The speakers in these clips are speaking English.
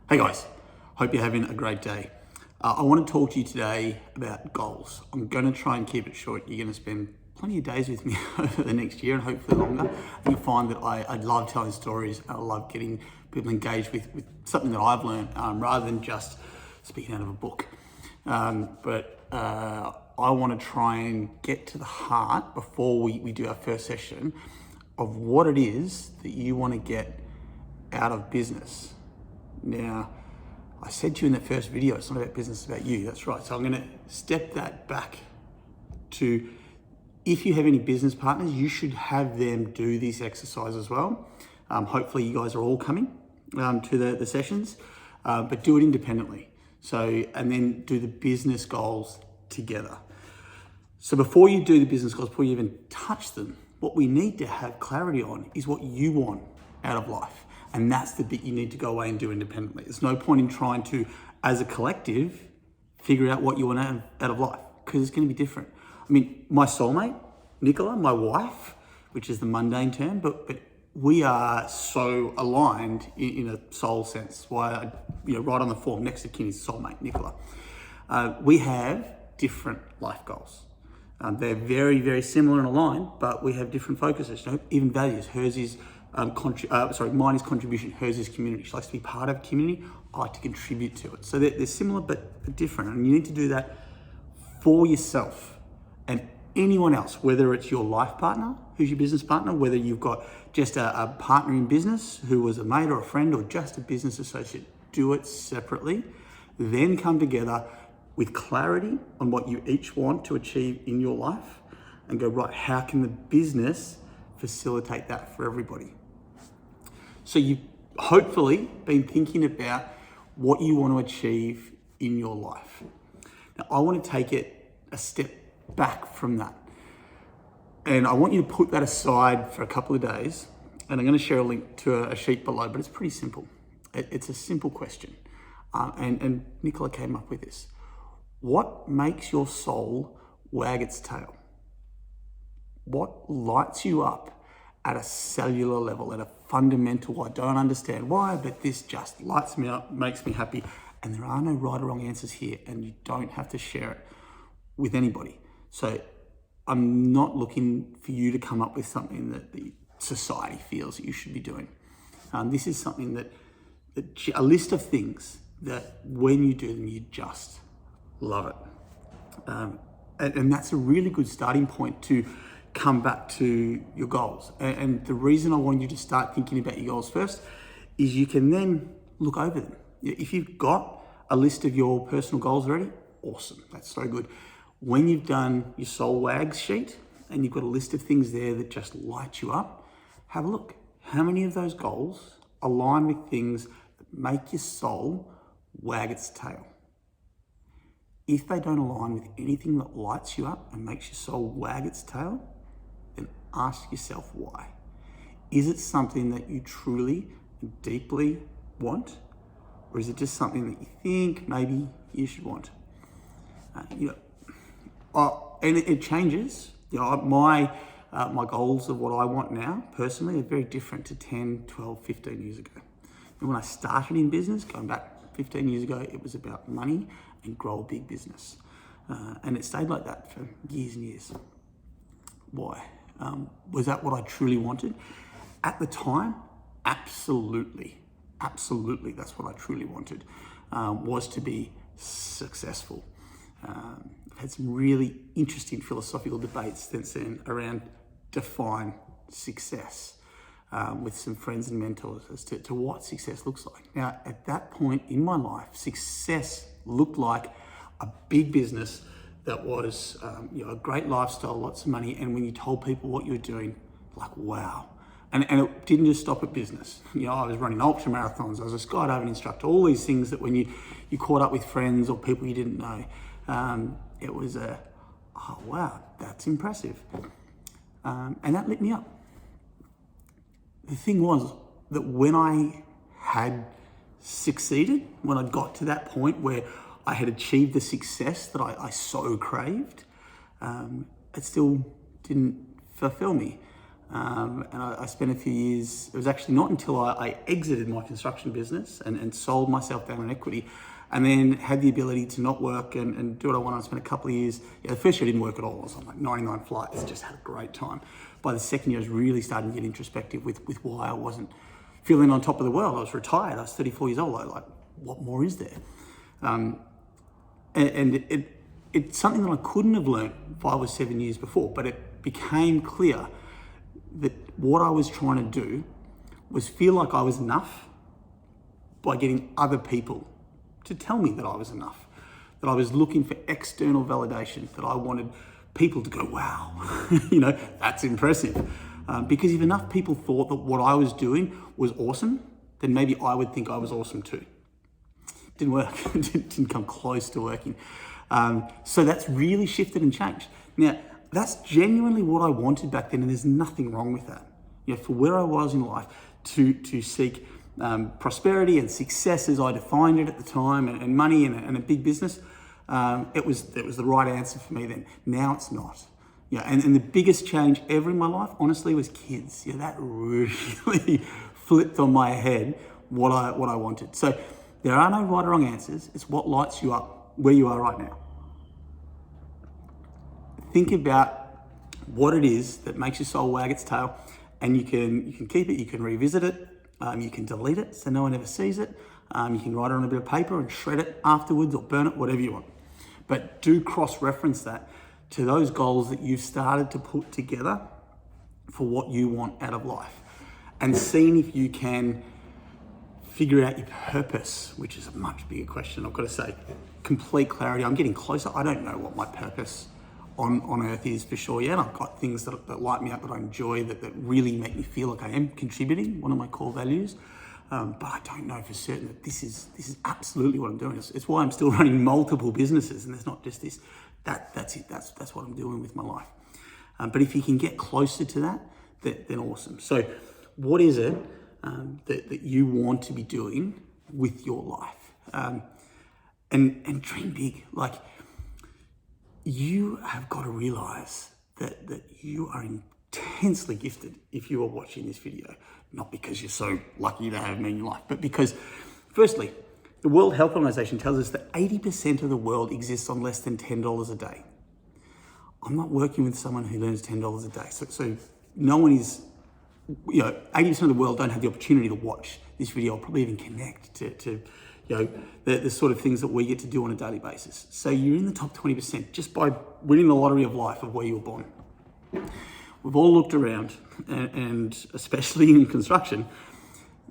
Hey guys, hope you're having a great day. I want to talk to you today about goals. I'm going to try and keep it short. You're going to spend plenty of days with me over the next year and hopefully longer. You'll find that I love telling stories. I love getting people engaged with something that I've learned rather than just speaking out of a book. I want to try and get to the heart before we do our first session of what it is that you want to get out of business. Now, I said to you in that first video, it's not about business, it's about you. That's right. So I'm going to step that back to, if you have any business partners, you should have them do this exercise as well. Hopefully you guys are all coming to the sessions, but do it independently. So, and then do the business goals together. So before you do the business goals, before you even touch them, what we need to have clarity on is what you want out of life. And that's the bit you need to go away and do independently. There's no point in trying to, as a collective, figure out what you want out of life, because it's going to be different. I mean, my soulmate, Nicola, my wife, which is the mundane term, but we are so aligned in a soul sense. Why, right on the form next to Kinney's soulmate, Nicola. We have different life goals. They're very, very similar and aligned, but we have different focuses, even values. Hers is mine is contribution, hers is community. She likes to be part of a community, I like to contribute to it. So they're similar but different, and you need to do that for yourself and anyone else, whether it's your life partner, who's your business partner, whether you've got just a partner in business who was a mate or a friend or just a business associate. Do it separately, then come together with clarity on what you each want to achieve in your life and go, right, how can the business facilitate that for everybody? So you've hopefully been thinking about what you want to achieve in your life. Now, I want to take it a step back from that. And I want you to put that aside for a couple of days. And I'm going to share a link to a sheet below, but it's pretty simple. It's a simple question. And Nicola came up with this. What makes your soul wag its tail? What lights you up at a cellular level, at a fundamental, I don't understand why, but this just lights me up, makes me happy. And there are no right or wrong answers here, and you don't have to share it with anybody. So I'm not looking for you to come up with something that the society feels that you should be doing. This is something that a list of things that when you do them, you just love it. And that's a really good starting point to come back to your goals. And the reason I want you to start thinking about your goals first is you can then look over them. If you've got a list of your personal goals already, awesome, that's so good. When you've done your soul wags sheet and you've got a list of things there that just light you up, have a look. How many of those goals align with things that make your soul wag its tail? If they don't align with anything that lights you up and makes your soul wag its tail, then ask yourself why. Is it something that you truly and deeply want? Or is it just something that you think maybe you should want? And it changes. My goals of what I want now, personally, are very different to 10, 12, 15 years ago. And when I started in business, going back 15 years ago, it was about money and grow a big business. And it stayed like that for years and years. Why? Was that what I truly wanted? At the time, absolutely. Absolutely, that's what I truly wanted, was to be successful. I've had some really interesting philosophical debates since then around define success with some friends and mentors as to what success looks like. Now, at that point in my life, success looked like a big business that was a great lifestyle, lots of money, and when you told people what you were doing, like, wow. And it didn't just stop at business. I was running ultra marathons, I was a skydiving instructor, all these things that when you caught up with friends or people you didn't know, it was oh wow, that's impressive. And that lit me up. The thing was that when I had succeeded, when I got to that point where I had achieved the success that I so craved, it still didn't fulfill me. and I spent a few years. It was actually not until I exited my construction business and sold myself down in equity, and then had the ability to not work and do what I wanted. I spent a couple of years. The first year I didn't work at all. I was on like 99 flights, just had a great time. By the second year, I was really starting to get introspective with why I wasn't feeling on top of the world. I was retired. I was 34 years old. Like, what more is there? It's something that I couldn't have learned 5 or 7 years before, but it became clear that what I was trying to do was feel like I was enough by getting other people to tell me that I was enough, that I was looking for external validation, that I wanted people to go, wow, that's impressive. Because if enough people thought that what I was doing was awesome, then maybe I would think I was awesome too. Didn't work, didn't come close to working. So that's really shifted and changed. Now, that's genuinely what I wanted back then, and there's nothing wrong with that. For where I was in life, to seek prosperity and success as I defined it at the time, and money and a big business, it was the right answer for me then. Now it's not. And the biggest change ever in my life, honestly, was kids. That really flipped on my head what I wanted. So there are no right or wrong answers. It's what lights you up where you are right now. Think about what it is that makes your soul wag its tail, and you can keep it, you can revisit it, you can delete it so no one ever sees it, you can write it on a bit of paper and shred it afterwards or burn it, whatever you want. But do cross-reference that to those goals that you've started to put together for what you want out of life, and seeing if you can figure out your purpose, which is a much bigger question. I've got to say, complete clarity. I'm getting closer. I don't know what my purpose on earth is for sure yet. I've got things that light me up, that I enjoy, that really make me feel like I am contributing, one of my core values. But I don't know for certain that this is absolutely what I'm doing. It's why I'm still running multiple businesses, and there's not just this. That's it. That's what I'm doing with my life. But if you can get closer to that, then awesome. So, what is it that you want to be doing with your life? And dream big. Like, you have got to realize that you are intensely gifted if you are watching this video. Not because you're so lucky to have me in your life, but because, firstly, the World Health Organization tells us that 80% of the world exists on less than $10 a day. I'm not working with someone who earns $10 a day. So no one is, 80% of the world don't have the opportunity to watch this video or probably even connect to the sort of things that we get to do on a daily basis. So you're in the top 20% just by winning the lottery of life of where you were born. We've all looked around, and especially in construction,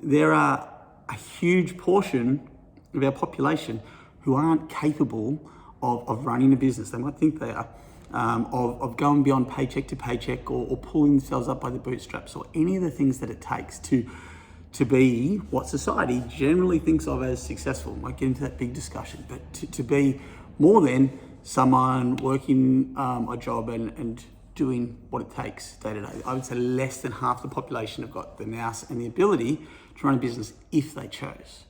there are a huge portion of our population who aren't capable of running a business. They might think they are, of going beyond paycheck to paycheck, or pulling themselves up by the bootstraps, or any of the things that it takes to be what society generally thinks of as successful. I might get into that big discussion, but to be more than someone working a job and doing what it takes day to day. I would say less than half the population have got the nous and the ability to run a business if they chose.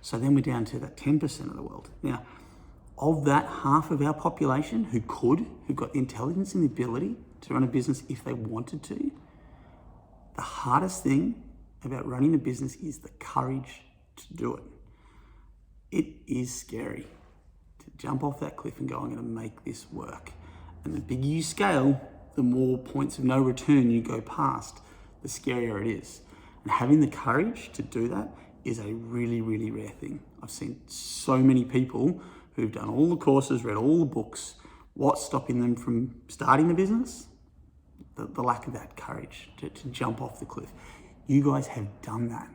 So then we're down to that 10% of the world. Now, of that half of our population who've got the intelligence and the ability to run a business if they wanted to, the hardest thing about running a business is the courage to do it. It is scary to jump off that cliff and go, I'm going to make this work. And the bigger you scale, the more points of no return you go past, the scarier it is. And having the courage to do that is a really, really rare thing. I've seen so many people who've done all the courses, read all the books. What's stopping them from starting the business? The lack of that courage to jump off the cliff. You guys have done that,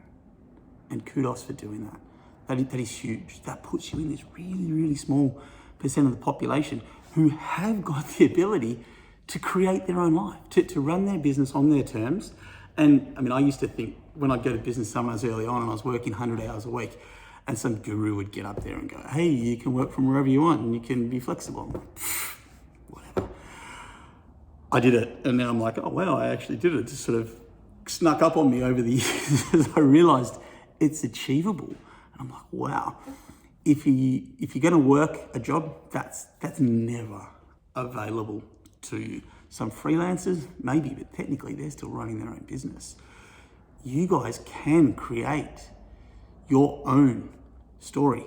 and kudos for doing that. That is huge. That puts you in this really, really small percent of the population who have got the ability to create their own life, to run their business on their terms. And I mean, I used to think when I'd go to business seminars early on and I was working 100 hours a week, and some guru would get up there and go, hey, you can work from wherever you want and you can be flexible. I'm like, whatever. I did it, and now I'm like, oh wow, I actually did it. It just sort of snuck up on me over the years as I realized it's achievable. And I'm like, wow, if you're going to work a job, that's never available to you. Some freelancers, maybe, but technically they're still running their own business. You guys can create your own story.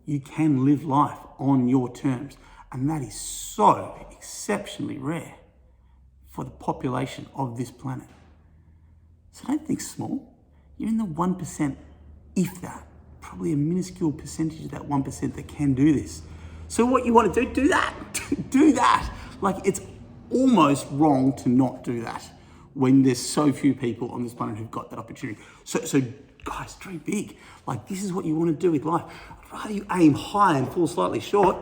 You can live life on your terms. And that is so exceptionally rare for the population of this planet. So don't think small. You're in the 1%, if that. Probably a minuscule percentage of that 1% that can do this. So what you want to do that. Do that. Like, it's almost wrong to not do that when there's so few people on this planet who've got that opportunity. So guys, dream big. Like, this is what you want to do with life. I'd rather you aim high and fall slightly short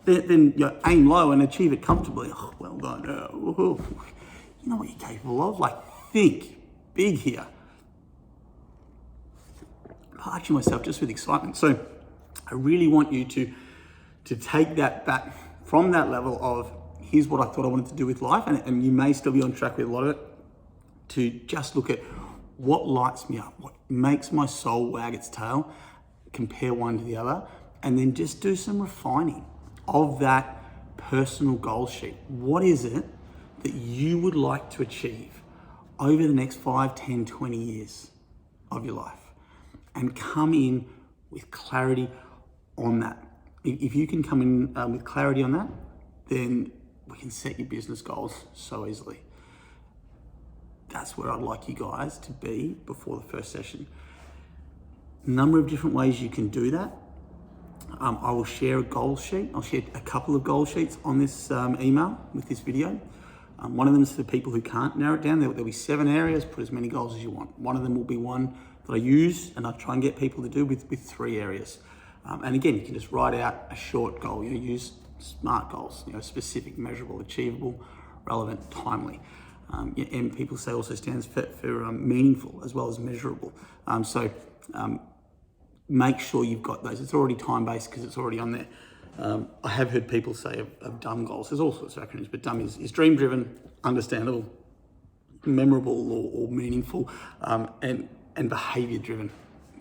than aim low and achieve it comfortably. Oh, well done. You know what you're capable of. Like, think big here. I'm arching myself just with excitement. So I really want you to take that back from that level of, here's what I thought I wanted to do with life, and you may still be on track with a lot of it, to just look at what lights me up, what makes my soul wag its tail, compare one to the other, and then just do some refining of that personal goal sheet. What is it that you would like to achieve over the next 5, 10, 20 years of your life? And come in with clarity on that. If you can come in with clarity on that, then we can set your business goals so easily. That's where I'd like you guys to be before the first session. A number of different ways you can do that. I will share a goal sheet. I'll share a couple of goal sheets on this email with this video. One of them is for people who can't narrow it down. There'll be 7 areas, put as many goals as you want. One of them will be one that I use and I try and get people to do with 3 areas. And again, you can just write out a short goal. Use SMART goals, specific, measurable, achievable, relevant, timely. And people say also stands for meaningful as well as measurable. Make sure you've got those. It's already time-based because it's already on there. I have heard people say of DUM goals. There's all sorts of acronyms, but DUM is dream-driven, understandable, memorable or meaningful, and behavior-driven,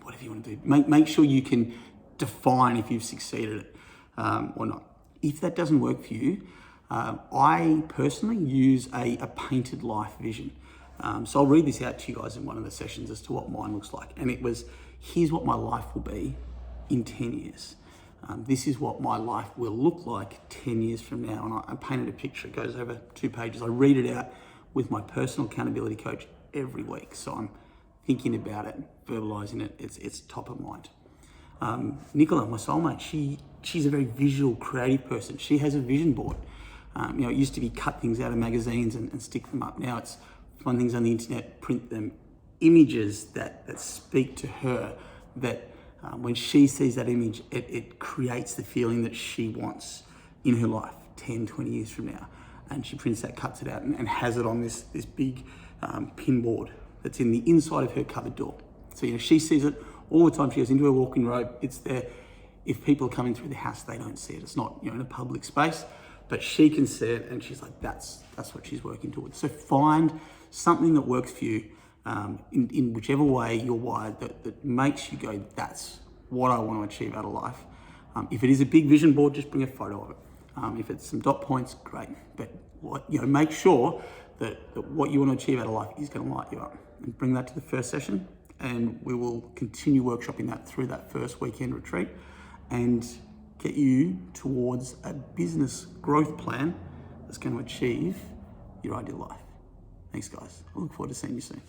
whatever you want to do. Make sure you can define if you've succeeded it or not. If that doesn't work for you, I personally use a painted life vision. So I'll read this out to you guys in one of the sessions as to what mine looks like. And it was, here's what my life will be in 10 years. This is what my life will look like 10 years from now. And I painted a picture. It goes over 2 pages. I read it out with my personal accountability coach every week. So I'm thinking about it, verbalizing it. It's top of mind. Nicola, my soulmate, she's a very visual, creative person. She has a vision board. It used to be cut things out of magazines and stick them up. Now it's find things on the internet, print them, images that speak to her, that when she sees that image, it creates the feeling that she wants in her life 10, 20 years from now. And she prints that, cuts it out, and has it on this big pin board that's in the inside of her cupboard door. So she sees it all the time. She goes into her walking robe, it's there. If people are coming through the house, they don't see it. It's not in a public space, but she can see it, and she's like, that's what she's working towards. So find something that works for you in whichever way you're wired, that makes you go, that's what I want to achieve out of life. If it is a big vision board, just bring a photo of it. If it's some dot points, great. But make sure that what you want to achieve out of life is going to light you up. And bring that to the first session, and we will continue workshopping that through that first weekend retreat and get you towards a business growth plan that's going to achieve your ideal life. Thanks, guys. I look forward to seeing you soon.